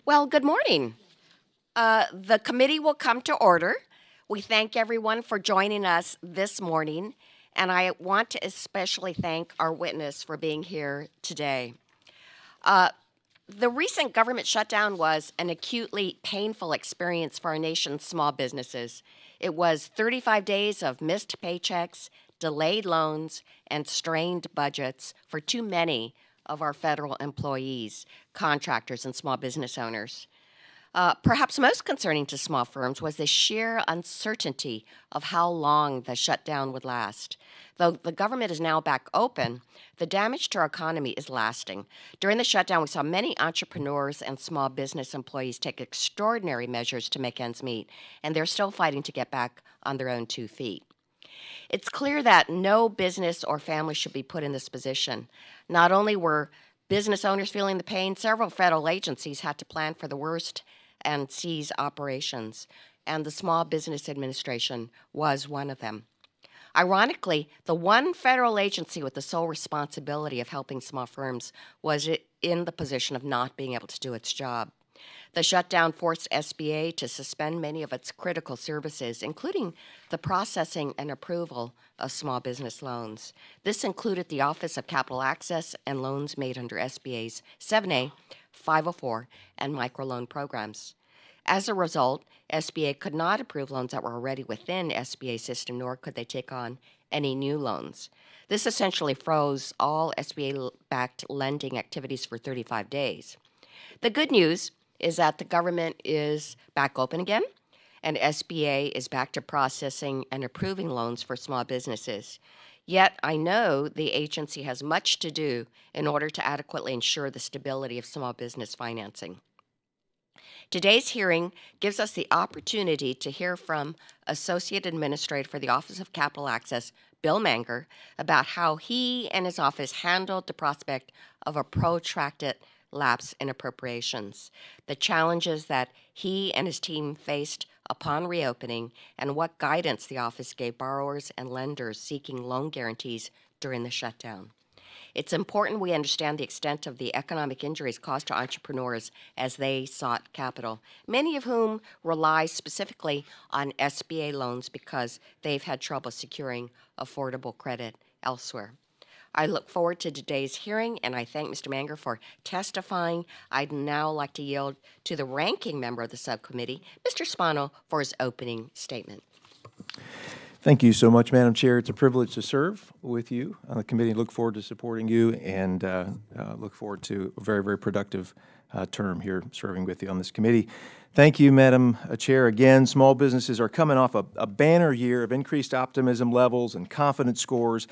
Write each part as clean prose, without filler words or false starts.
Well, good morning. The committee will come to order. We thank everyone for joining us this morning, and I want to especially thank our witness for being here today. The recent government shutdown was an acutely painful experience for our nation's small businesses. It was 35 days of missed paychecks, delayed loans, and strained budgets for too many of our federal employees, contractors, and small business owners. Perhaps most concerning to small firms was the sheer uncertainty of how long the shutdown would last. Though the government is now back open, the damage to our economy is lasting. During the shutdown, we saw many entrepreneurs and small business employees take extraordinary measures to make ends meet, and they're still fighting to get back on their own 2 feet. It's clear that no business or family should be put in this position. Not only were business owners feeling the pain, several federal agencies had to plan for the worst and cease operations, and the Small Business Administration was one of them. Ironically, the one federal agency with the sole responsibility of helping small firms was in the position of not being able to do its job. The shutdown forced SBA to suspend many of its critical services, including the processing and approval of small business loans. This included the Office of Capital Access and loans made under SBA's 7A, 504, and microloan programs. As a result, SBA could not approve loans that were already within SBA's system, nor could they take on any new loans. This essentially froze all SBA-backed lending activities for 35 days. The good news is that the government is back open again, and SBA is back to processing and approving loans for small businesses. Yet I know the agency has much to do in order to adequately ensure the stability of small business financing. Today's hearing gives us the opportunity to hear from Associate Administrator for the Office of Capital Access, Bill Manger, about how he and his office handled the prospect of a protracted lapse in appropriations, the challenges that he and his team faced upon reopening, and what guidance the office gave borrowers and lenders seeking loan guarantees during the shutdown. It's important we understand the extent of the economic injuries caused to entrepreneurs as they sought capital, many of whom rely specifically on SBA loans because they've had trouble securing affordable credit elsewhere. I look forward to today's hearing, and I thank Mr. Manger for testifying. I'd now like to yield to the ranking member of the subcommittee, Mr. Spano, for his opening statement. Thank you so much, Madam Chair. It's a privilege to serve with you on the committee. Look forward to supporting you, and look forward to a very, very productive term here serving with you on this committee. Thank you, Madam Chair. Again, small businesses are coming off a banner year of increased optimism levels and confidence scores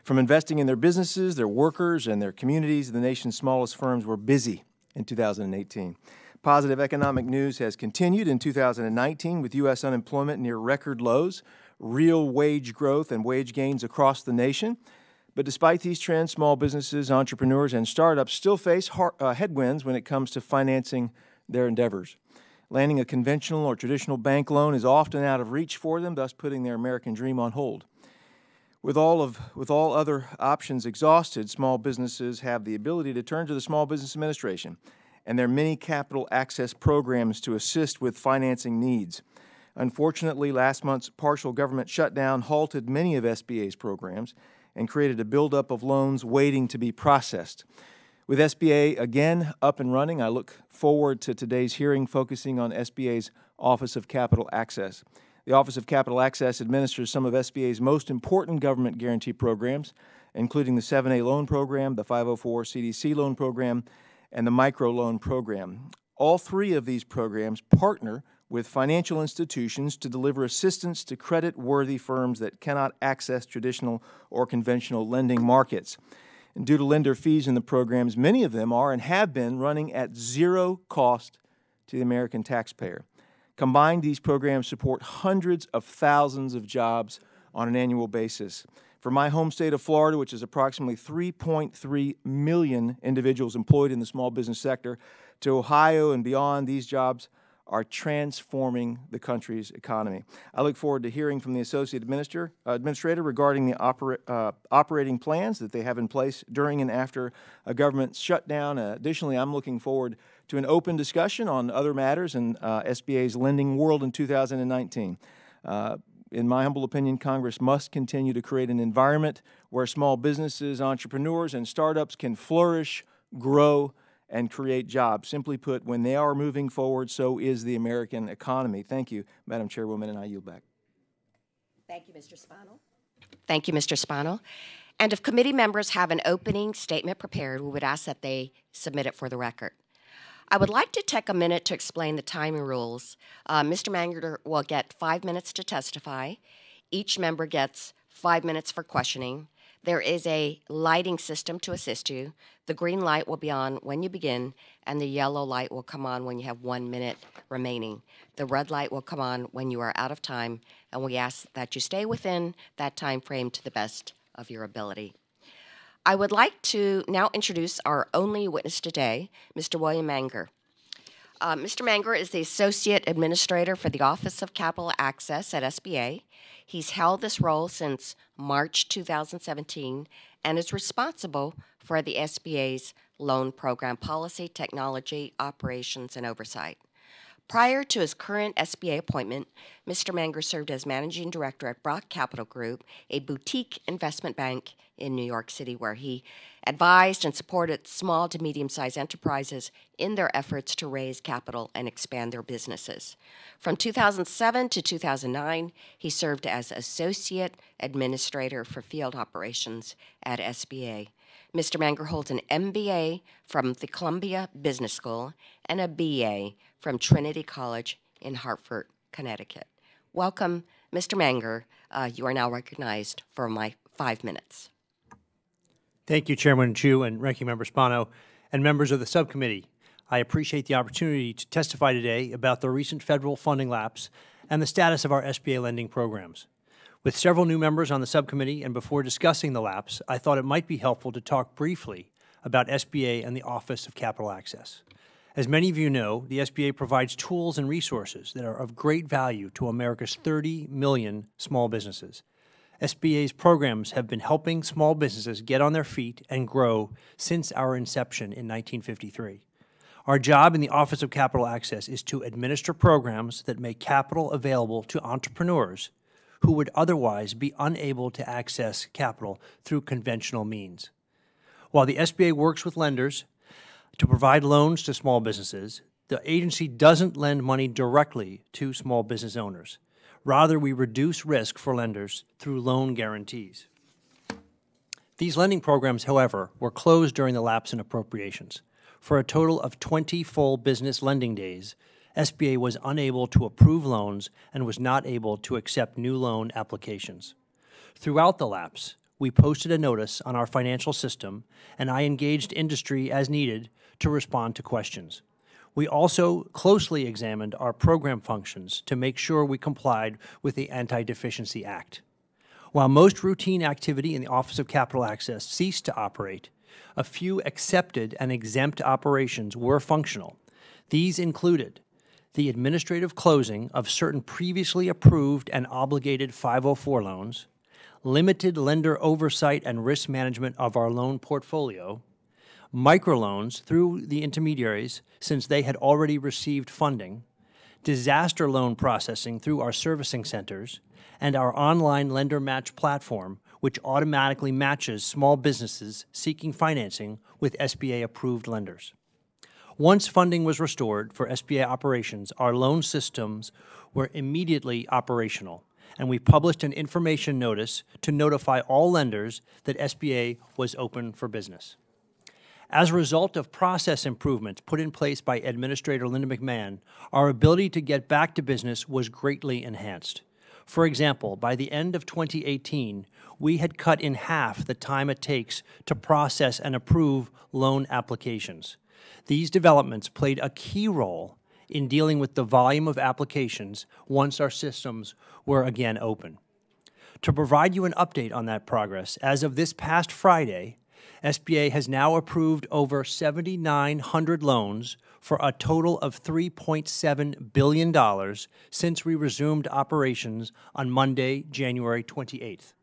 from investing in their businesses, their workers, and their communities. The nation's smallest firms were busy in 2018. Positive economic news has continued in 2019 with U.S. unemployment near record lows, real wage growth and wage gains across the nation. But despite these trends, small businesses, entrepreneurs, and startups still face headwinds when it comes to financing their endeavors. Landing a conventional or traditional bank loan is often out of reach for them, thus putting their American dream on hold. With all other options exhausted, small businesses have the ability to turn to the Small Business Administration and their many capital access programs to assist with financing needs. Unfortunately, last month's partial government shutdown halted many of SBA's programs and created a buildup of loans waiting to be processed. With SBA again up and running, I look forward to today's hearing focusing on SBA's Office of Capital Access. The Office of Capital Access administers some of SBA's most important government guarantee programs, including the 7A loan program, the 504 CDC loan program, and the microloan program. All three of these programs partner with financial institutions to deliver assistance to credit-worthy firms that cannot access traditional or conventional lending markets. And due to lender fees in the programs, many of them are and have been running at zero cost to the American taxpayer. Combined, these programs support hundreds of thousands of jobs on an annual basis. For my home state of Florida, which is approximately 3.3 million individuals employed in the small business sector, to Ohio and beyond, these jobs are transforming the country's economy. I look forward to hearing from the Associate Administrator regarding the operating plans that they have in place during and after a government shutdown. Additionally, I'm looking forward to an open discussion on other matters in SBA's lending world in 2019. In my humble opinion, Congress must continue to create an environment where small businesses, entrepreneurs, and startups can flourish, grow, and create jobs. Simply put, when they are moving forward, so is the American economy. Thank you, Madam Chairwoman, and I yield back. Thank you, Mr. Spano. Thank you, Mr. Spano. And if committee members have an opening statement prepared, we would ask that they submit it for the record. I would like to take a minute to explain the timing rules. Mr. Manger will get 5 minutes to testify. Each member gets 5 minutes for questioning. There is a lighting system to assist you. The green light will be on when you begin, and the yellow light will come on when you have 1 minute remaining. The red light will come on when you are out of time, and we ask that you stay within that time frame to the best of your ability. I would like to now introduce our only witness today, Mr. William Manger. Mr. Manger is the Associate Administrator for the Office of Capital Access at SBA. He's held this role since March 2017 and is responsible for the SBA's loan program policy, technology, operations, and oversight. Prior to his current SBA appointment, Mr. Manger served as Managing Director at Brock Capital Group, a boutique investment bank in New York City, where he advised and supported small to medium-sized enterprises in their efforts to raise capital and expand their businesses. From 2007 to 2009, he served as Associate Administrator for Field Operations at SBA. Mr. Manger holds an MBA from the Columbia Business School and a BA from Trinity College in Hartford, Connecticut. Welcome, Mr. Manger. You are now recognized for my 5 minutes. Thank you, Chairman Chu and Ranking Member Spano, and members of the subcommittee. I appreciate the opportunity to testify today about the recent federal funding lapse and the status of our SBA lending programs. With several new members on the subcommittee and before discussing the lapse, I thought it might be helpful to talk briefly about SBA and the Office of Capital Access. As many of you know, the SBA provides tools and resources that are of great value to America's 30 million small businesses. SBA's programs have been helping small businesses get on their feet and grow since our inception in 1953. Our job in the Office of Capital Access is to administer programs that make capital available to entrepreneurs who would otherwise be unable to access capital through conventional means. While the SBA works with lenders to provide loans to small businesses, the agency doesn't lend money directly to small business owners. Rather, we reduce risk for lenders through loan guarantees. These lending programs, however, were closed during the lapse in appropriations. For a total of 20 full business lending days, SBA was unable to approve loans and was not able to accept new loan applications. Throughout the lapse, we posted a notice on our financial system, and I engaged industry as needed to respond to questions. We also closely examined our program functions to make sure we complied with the Anti-Deficiency Act. While most routine activity in the Office of Capital Access ceased to operate, a few accepted and exempt operations were functional. These included the administrative closing of certain previously approved and obligated 504 loans, limited lender oversight and risk management of our loan portfolio, microloans through the intermediaries since they had already received funding, disaster loan processing through our servicing centers, and our online lender match platform, which automatically matches small businesses seeking financing with SBA-approved lenders. Once funding was restored for SBA operations, our loan systems were immediately operational, and we published an information notice to notify all lenders that SBA was open for business. As a result of process improvements put in place by Administrator Linda McMahon, our ability to get back to business was greatly enhanced. For example, by the end of 2018, we had cut in half the time it takes to process and approve loan applications. These developments played a key role in dealing with the volume of applications once our systems were again open. To provide you an update on that progress, as of this past Friday, SBA has now approved over 7,900 loans for a total of $3.7 billion since we resumed operations on Monday, January 28th.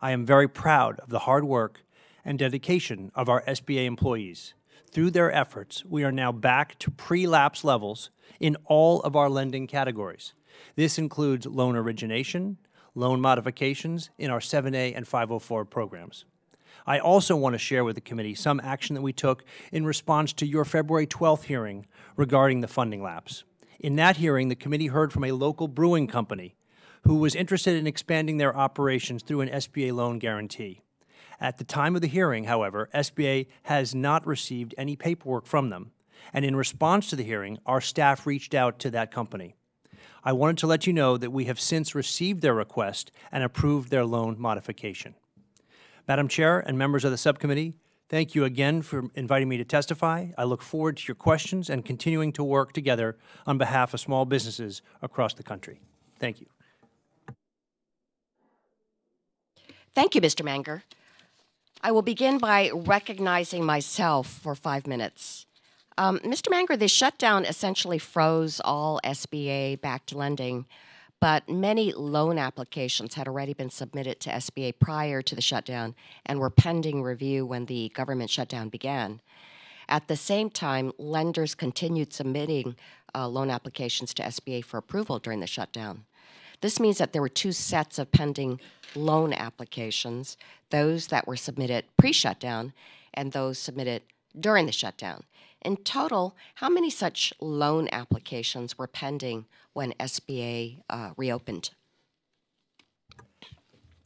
I am very proud of the hard work and dedication of our SBA employees. Through their efforts, we are now back to pre-lapse levels in all of our lending categories. This includes loan origination, loan modifications in our 7A and 504 programs. I also want to share with the committee some action that we took in response to your February 12th hearing regarding the funding lapse. In that hearing, the committee heard from a local brewing company who was interested in expanding their operations through an SBA loan guarantee. At the time of the hearing, however, SBA has not received any paperwork from them, and in response to the hearing, our staff reached out to that company. I wanted to let you know that we have since received their request and approved their loan modification. Madam Chair and members of the subcommittee, thank you again for inviting me to testify. I look forward to your questions and continuing to work together on behalf of small businesses across the country. Thank you. Thank you, Mr. Manger. I will begin by recognizing myself for 5 minutes. Mr. Manger, the shutdown essentially froze all SBA-backed lending, but many loan applications had already been submitted to SBA prior to the shutdown and were pending review when the government shutdown began. At the same time, lenders continued submitting loan applications to SBA for approval during the shutdown. This means that there were 2 sets of pending loan applications, those that were submitted pre-shutdown and those submitted during the shutdown. In total, how many such loan applications were pending when SBA reopened?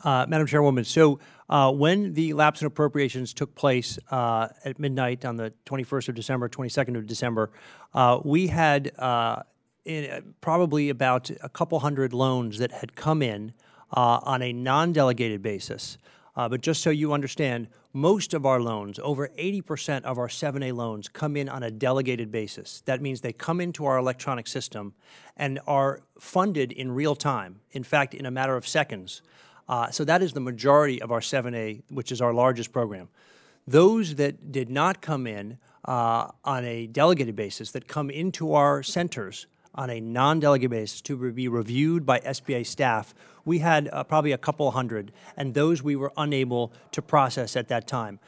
Madam Chairwoman, so when the lapse in appropriations took place at midnight on the 21st of December, 22nd of December, we had probably about a couple hundred loans that had come in on a non-delegated basis. But just so you understand, most of our loans, over 80% of our 7A loans, come in on a delegated basis. That means they come into our electronic system and are funded in real time, in fact, in a matter of seconds. So that is the majority of our 7A, which is our largest program. Those that did not come in on a delegated basis, that come into our centers on a non-delegated basis to be reviewed by SBA staff, we had probably a couple hundred, and those we were unable to process at that time.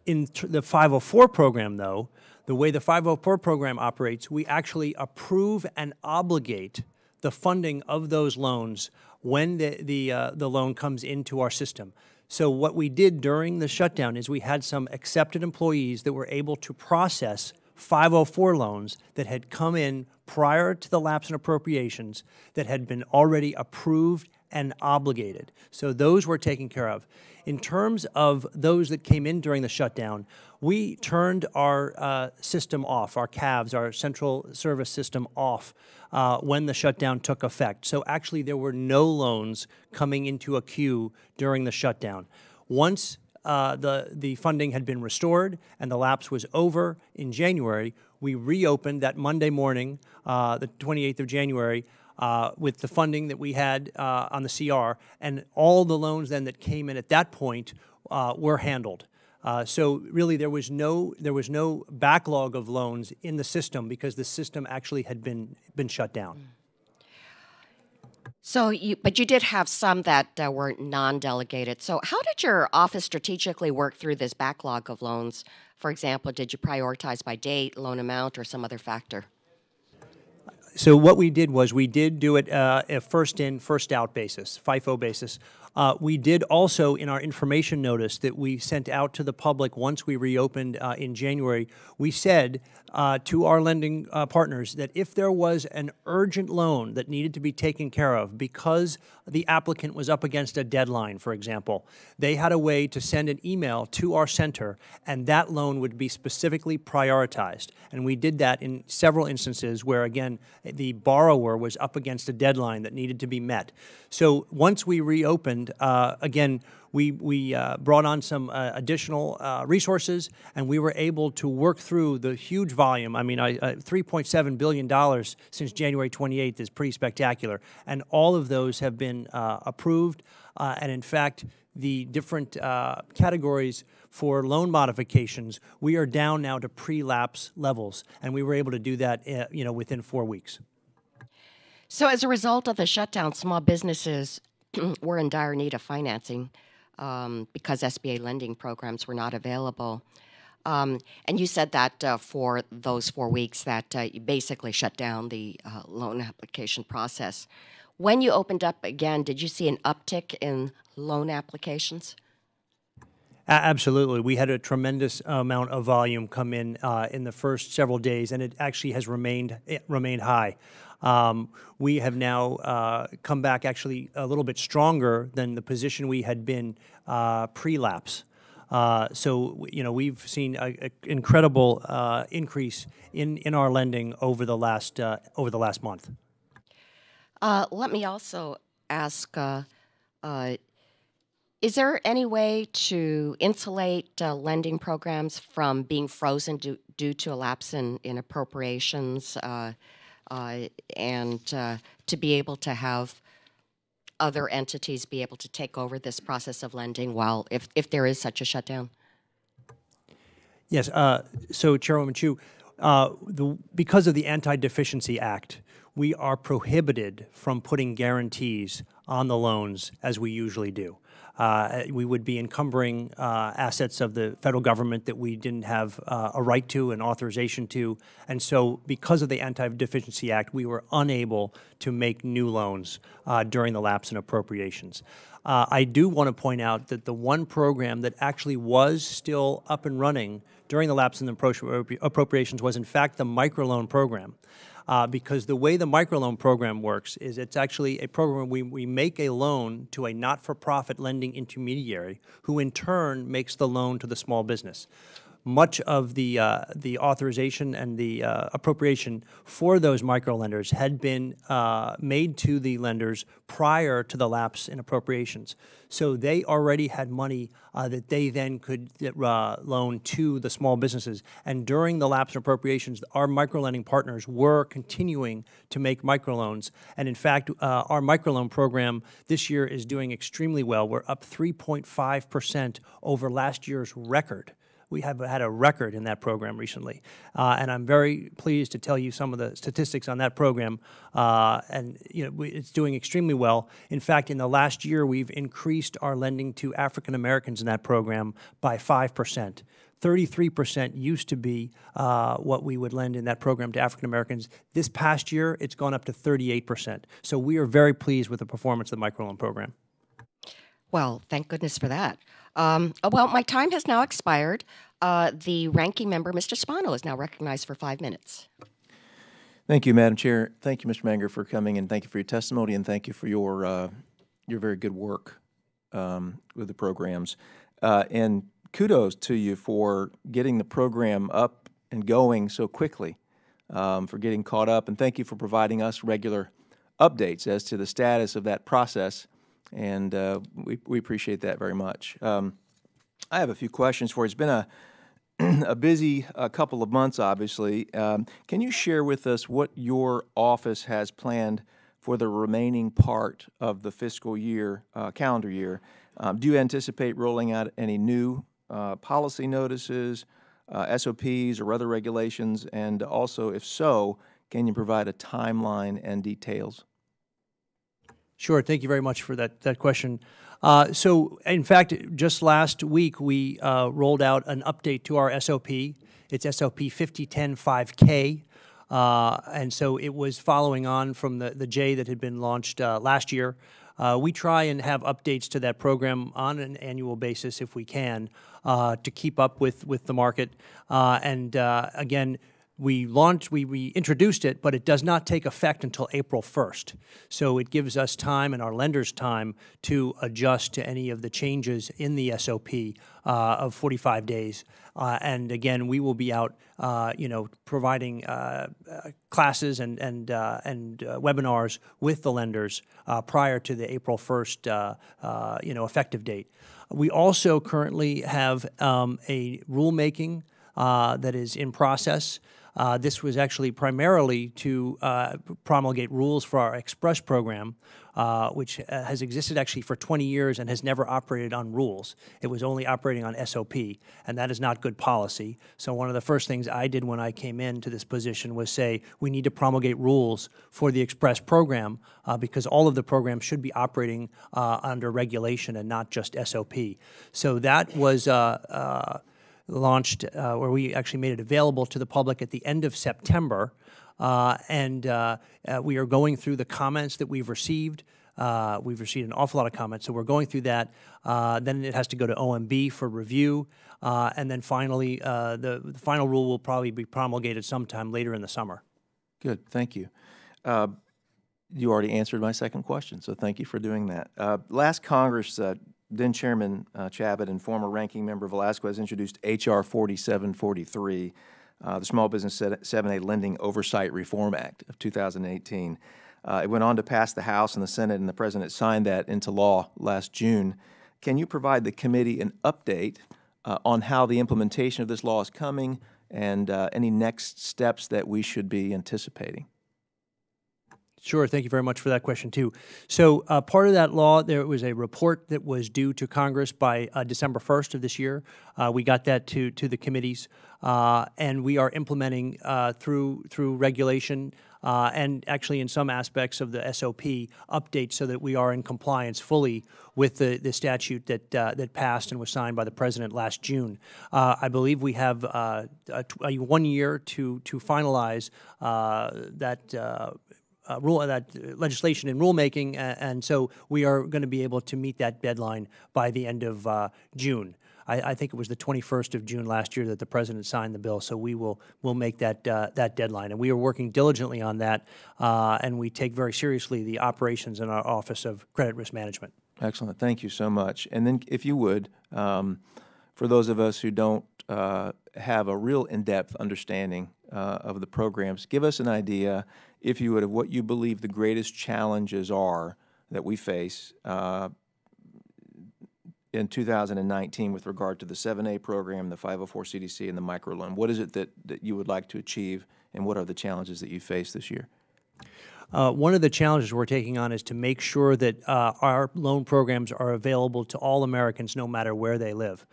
In the 504 program, though, the way the 504 program operates, we actually approve and obligate the funding of those loans when the loan comes into our system. So what we did during the shutdown is we had some accepted employees that were able to process 504 loans that had come in prior to the lapse in appropriations that had been already approved and obligated. So those were taken care of. In terms of those that came in during the shutdown, we turned our system off, our CAVs, our central service system off when the shutdown took effect. So actually there were no loans coming into a queue during the shutdown. Once the funding had been restored and the lapse was over in January, we reopened that Monday morning, the 28th of January, with the funding that we had on the CR, and all the loans then that came in at that point were handled. So really there was no backlog of loans in the system because the system actually had been shut down. So, but you did have some that were non-delegated. So how did your office strategically work through this backlog of loans? For example, did you prioritize by date, loan amount, or some other factor? So what we did was we did do it a first in, first out basis, FIFO basis. We did also, in our information notice that we sent out to the public once we reopened in January, we said to our lending partners that if there was an urgent loan that needed to be taken care of because the applicant was up against a deadline, for example, they had a way to send an email to our center and that loan would be specifically prioritized. And we did that in several instances where, again, the borrower was up against a deadline that needed to be met. So once we reopened, again, we brought on some additional resources, and we were able to work through the huge volume. I mean, $3.7 billion since January 28th is pretty spectacular, and all of those have been approved. And in fact, the different categories for loan modifications, we are down now to pre-lapse levels, and we were able to do that, within 4 weeks. So as a result of the shutdown, small businesses were in dire need of financing because SBA lending programs were not available. And you said that for those 4 weeks that you basically shut down the loan application process. When you opened up again, did you see an uptick in loan applications? Absolutely. We had a tremendous amount of volume come in the first several days, and it actually has remained high. We have now come back actually a little bit stronger than the position we had been pre-lapse. So, we've seen an incredible increase in our lending over the last month. Let me also ask, is there any way to insulate lending programs from being frozen due to a lapse in appropriations and to be able to have other entities be able to take over this process of lending if there is such a shutdown? Yes. So, Chairwoman Chu, because of the Anti-Deficiency Act, we are prohibited from putting guarantees on the loans as we usually do. We would be encumbering assets of the federal government that we didn't have a right to and authorization to. And so because of the Anti-Deficiency Act, we were unable to make new loans during the lapse in appropriations. I do want to point out that the one program that actually was still up and running during the lapse in appropriations was, in fact, the microloan program. Because the way the microloan program works is it's actually a program where we make a loan to a not-for-profit lending intermediary who in turn makes the loan to the small business. Much of the authorization and the appropriation for those microlenders had been made to the lenders prior to the lapse in appropriations. So they already had money that they then could loan to the small businesses. And during the lapse in appropriations, our microlending partners were continuing to make microloans. And in fact, our microloan program this year is doing extremely well. We're up 3.5% over last year's record. We have had a record in that program recently. And I'm very pleased to tell you some of the statistics on that program. It's doing extremely well. In fact, in the last year, we've increased our lending to African Americans in that program by 5%. 33% used to be what we would lend in that program to African Americans. This past year, it's gone up to 38%. So we are very pleased with the performance of the microloan program. Well, thank goodness for that. Well, my time has now expired. The ranking member, Mr. Spano, is now recognized for 5 minutes. Thank you, Madam Chair. Thank you, Mr. Manger, for coming, and thank you for your testimony, and thank you for your very good work with the programs. And kudos to you for getting the program up and going so quickly, for getting caught up, and thank you for providing us regular updates as to the status of that process. And we appreciate that very much. I have a few questions for you. It's been a busy couple of months, obviously. Can you share with us what your office has planned for the remaining part of the fiscal year, calendar year? Do you anticipate rolling out any new policy notices, SOPs, or other regulations? And also, if so, can you provide a timeline and details? Sure. Thank you very much for that question. So, in fact, just last week, we rolled out an update to our SOP. It's SOP 5010-5K. And so it was following on from the J that had been launched last year. We try and have updates to that program on an annual basis if we can to keep up with the market. Again, we introduced it, but it does not take effect until April 1st. So it gives us time and our lenders time to adjust to any of the changes in the SOP of 45 days. And again, we will be out, providing classes and webinars with the lenders prior to the April 1st, effective date. We also currently have a rulemaking that is in process. This was actually primarily to promulgate rules for our Express program, which has existed actually for 20 years and has never operated on rules. It was only operating on SOP, and that is not good policy. So one of the first things I did when I came into this position was say, we need to promulgate rules for the Express program because all of the programs should be operating under regulation and not just SOP. So that was launched, where we actually made it available to the public at the end of September. And we are going through the comments that we've received. We've received an awful lot of comments, so we're going through that. Then it has to go to OMB for review, and then finally, the final rule will probably be promulgated sometime later in the summer. Good, thank you. You already answered my second question, so thank you for doing that. Last Congress, then Chairman Chabot and former Ranking Member Velasquez introduced H.R. 4743, the Small Business 7A Lending Oversight Reform Act of 2018. It went on to pass the House and the Senate, and the President signed that into law last June. Can you provide the committee an update on how the implementation of this law is coming and any next steps that we should be anticipating? Sure. Thank you very much for that question, too. So part of that law, there was a report that was due to Congress by December 1st of this year. We got that to the committees, and we are implementing through regulation and actually in some aspects of the SOP updates so that we are in compliance fully with the statute that passed and was signed by the President last June. I believe we have 1 year to finalize that legislation and rulemaking, and so we are going to be able to meet that deadline by the end of June. I think it was the 21st of June last year that the President signed the bill, so we'll make that deadline. And we are working diligently on that, and we take very seriously the operations in our Office of Credit Risk Management. Excellent. Thank you so much. And then if you would, for those of us who don't have a real in-depth understanding of the programs, give us an idea, if you would, of what you believe the greatest challenges are that we face in 2019 with regard to the 7A program, the 504 CDC, and the microloan. What is it that you would like to achieve, and what are the challenges that you face this year? One of the challenges we're taking on is to make sure that our loan programs are available to all Americans no matter where they live.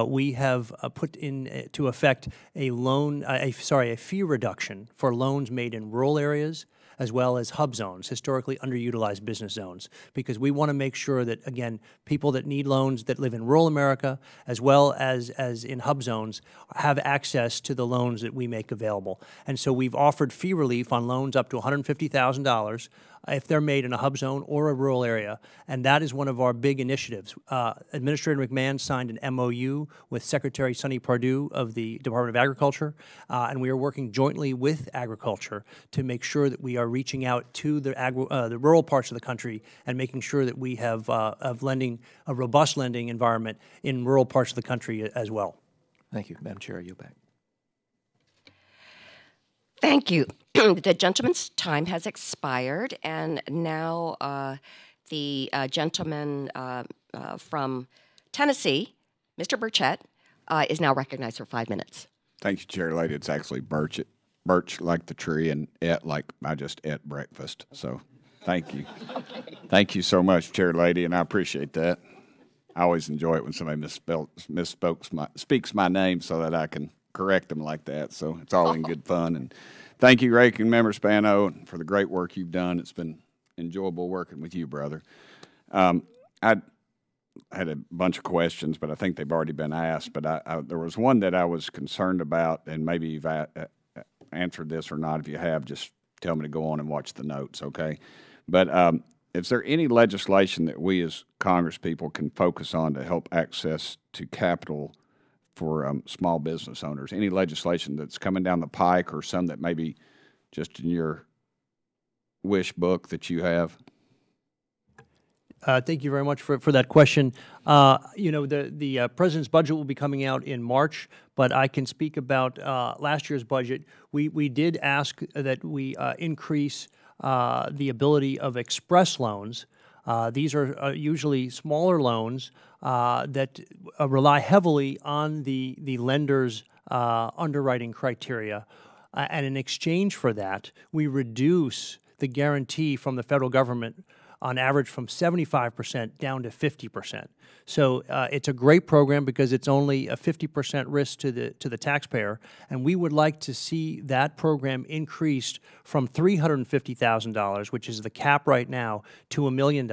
We have put into effect a fee reduction for loans made in rural areas as well as hub zones, historically underutilized business zones, because we want to make sure that, again, people that need loans that live in rural America as well as in hub zones have access to the loans that we make available. And so we've offered fee relief on loans up to $150,000 if they're made in a hub zone or a rural area, and that is one of our big initiatives. Administrator McMahon signed an MOU with Secretary Sonny Perdue of the Department of Agriculture, and we are working jointly with agriculture to make sure that we are reaching out to the rural parts of the country and making sure that we have a robust lending environment in rural parts of the country as well. Thank you. Madam Chair, I yield back. Thank you. The gentleman's time has expired, and now the gentleman from Tennessee, Mr. Burchett, is now recognized for 5 minutes. Thank you, Chair Lady. It's actually Birch like the tree, and et like I just ate breakfast. So thank you. Okay. Thank you so much, Chair Lady, and I appreciate that. I always enjoy it when somebody speaks my name so that I can correct them like that. So it's all in good fun. And thank you, Ranking Member Spano, for the great work you've done. It's been enjoyable working with you, brother. I had a bunch of questions, but I think they've already been asked. But there was one that I was concerned about, and maybe you've answered this or not. If you have, just tell me to go on and watch the notes, okay? But is there any legislation that we as Congress people can focus on to help access to capital for small business owners? Any legislation that's coming down the pike, or some that maybe just in your wish book that you have? Thank you very much for that question. The President's budget will be coming out in March, but I can speak about last year's budget. We did ask that we increase the ability of express loans. These are usually smaller loans that rely heavily on the lender's underwriting criteria. And in exchange for that, we reduce the guarantee from the federal government on average from 75% down to 50%. So it's a great program because it's only a 50% risk to the taxpayer, and we would like to see that program increased from $350,000, which is the cap right now, to $1 million.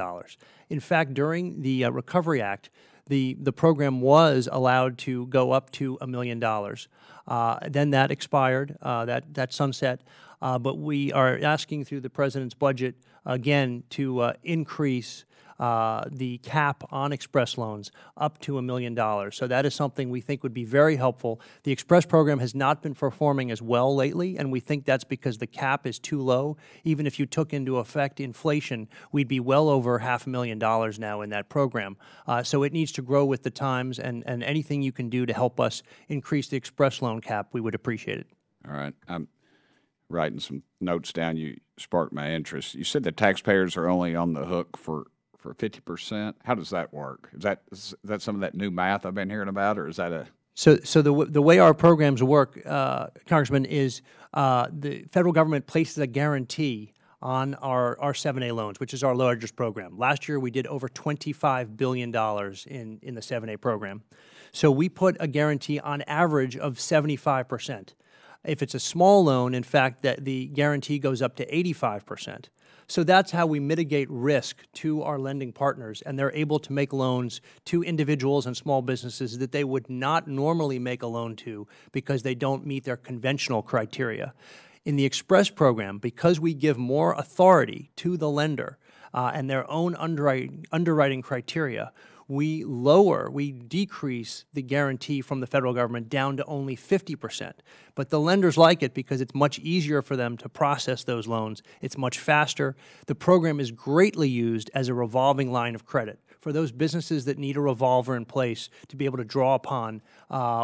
In fact, during the Recovery Act, the program was allowed to go up to $1 million. Then that expired, that sunset, but we are asking through the President's budget again to increase the cap on express loans up to $1 million. So that is something we think would be very helpful. The express program has not been performing as well lately, and we think that's because the cap is too low. Even if you took into effect inflation, we'd be well over $500,000 now in that program. So it needs to grow with the times, and anything you can do to help us increase the express loan cap, we would appreciate it. All right. I'm writing some notes down. You sparked my interest. You said the taxpayers are only on the hook for 50%. How does that work? Is that some of that new math I've been hearing about, or is that a... So the way our programs work, Congressman, is the federal government places a guarantee on our 7A loans, which is our largest program. Last year, we did over $25 billion in the 7A program. So we put a guarantee on average of 75%. If it's a small loan, in fact, that the guarantee goes up to 85%. So that's how we mitigate risk to our lending partners, and they're able to make loans to individuals and small businesses that they would not normally make a loan to because they don't meet their conventional criteria. In the Express program, because we give more authority to the lender and their own underwriting criteria, we decrease the guarantee from the federal government down to only 50%. But the lenders like it because it's much easier for them to process those loans. It's much faster. The program is greatly used as a revolving line of credit for those businesses that need a revolver in place to be able to draw upon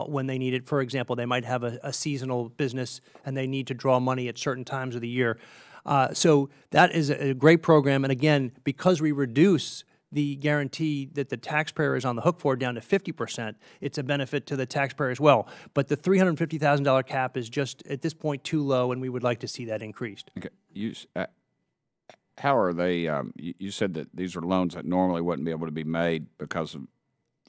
when they need it. For example, they might have a seasonal business and they need to draw money at certain times of the year. So that is a great program. And again, because we reduce the guarantee that the taxpayer is on the hook for down to 50%, it's a benefit to the taxpayer as well. But the $350,000 cap is just, at this point, too low, and we would like to see that increased. Okay. How are they, you said that these are loans that normally wouldn't be able to be made because of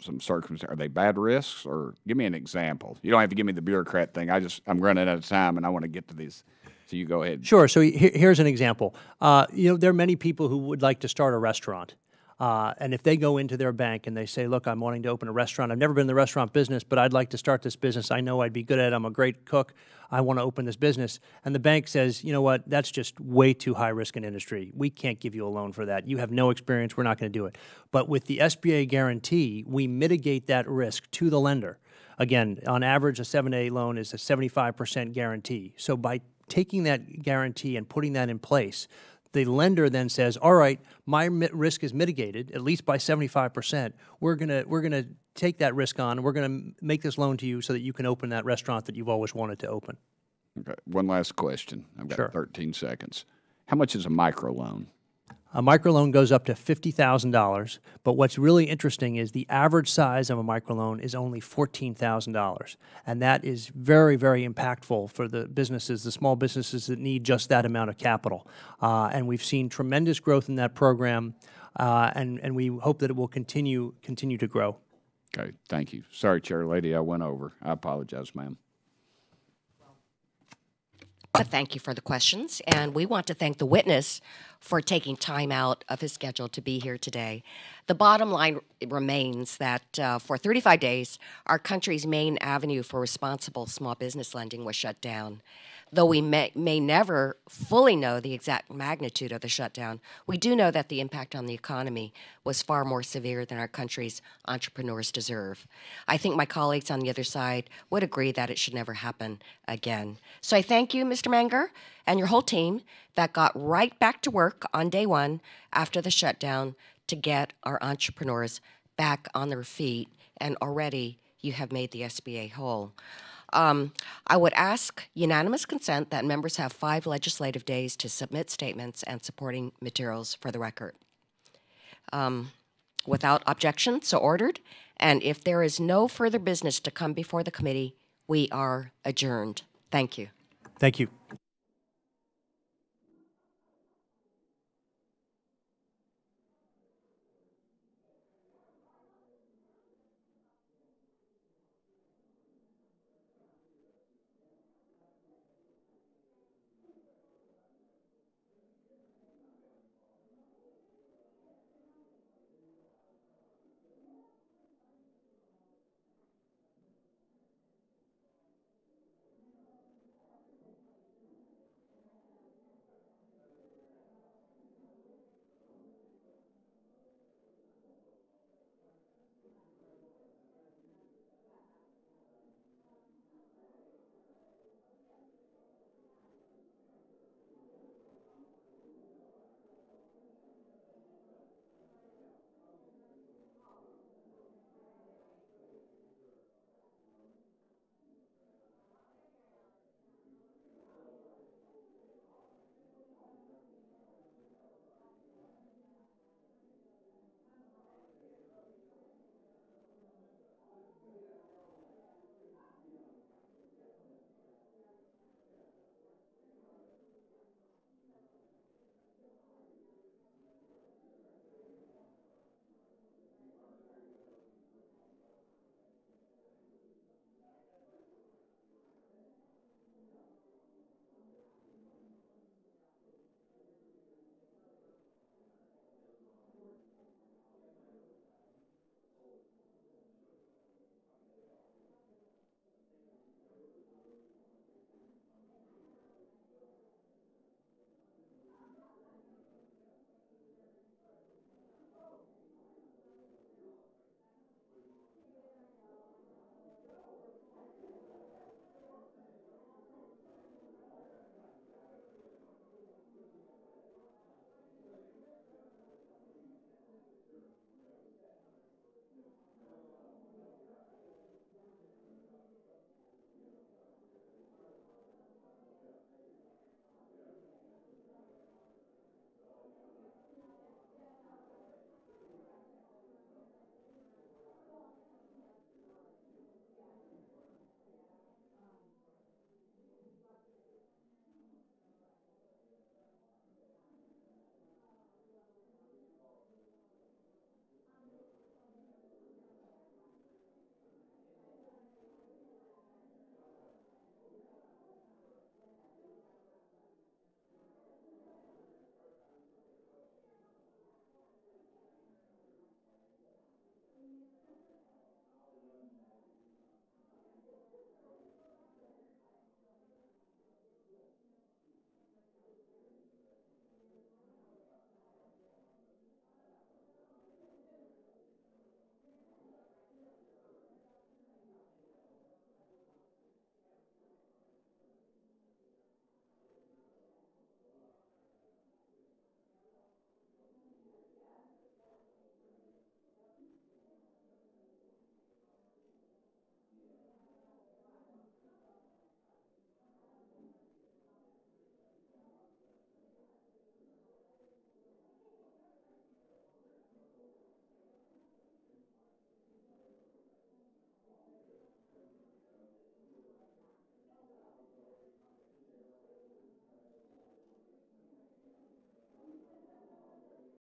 some circumstances. Are they bad risks? Or give me an example. You don't have to give me the bureaucrat thing. I'm running out of time, and I want to get to these. So you go ahead. Sure. So here's an example. There are many people who would like to start a restaurant. And if they go into their bank and they say, look, I'm wanting to open a restaurant. I've never been in the restaurant business, but I'd like to start this business. I know I'd be good at it. I'm a great cook. I want to open this business. And the bank says, you know what, that's just way too high risk an industry. We can't give you a loan for that. You have no experience. We're not going to do it. But with the SBA guarantee, we mitigate that risk to the lender. Again, on average, a 7A loan is a 75% guarantee. So by taking that guarantee and putting that in place, the lender then says, all right, my risk is mitigated, at least by 75%. We're gonna take that risk on, and we're going to make this loan to you so that you can open that restaurant that you've always wanted to open. Okay. One last question. I've got Sure. 13 seconds. How much is a microloan? A microloan goes up to $50,000, but what's really interesting is the average size of a microloan is only $14,000, and that is very, very impactful for the businesses, the small businesses that need just that amount of capital. And we've seen tremendous growth in that program, and we hope that it will continue to grow. Okay, thank you. Sorry, Chair Lady, I went over. I apologize, ma'am. Thank you for the questions, and we want to thank the witness for taking time out of his schedule to be here today. The bottom line remains that for 35 days, our country's main avenue for responsible small business lending was shut down. Though we may never fully know the exact magnitude of the shutdown, we do know that the impact on the economy was far more severe than our country's entrepreneurs deserve. I think my colleagues on the other side would agree that it should never happen again. So I thank you, Mr. Menger, and your whole team that got right back to work on day one after the shutdown to get our entrepreneurs back on their feet, and already you have made the SBA whole. I would ask unanimous consent that members have 5 legislative days to submit statements and supporting materials for the record. Without objection, so ordered. And if there is no further business to come before the committee, we are adjourned. Thank you. Thank you.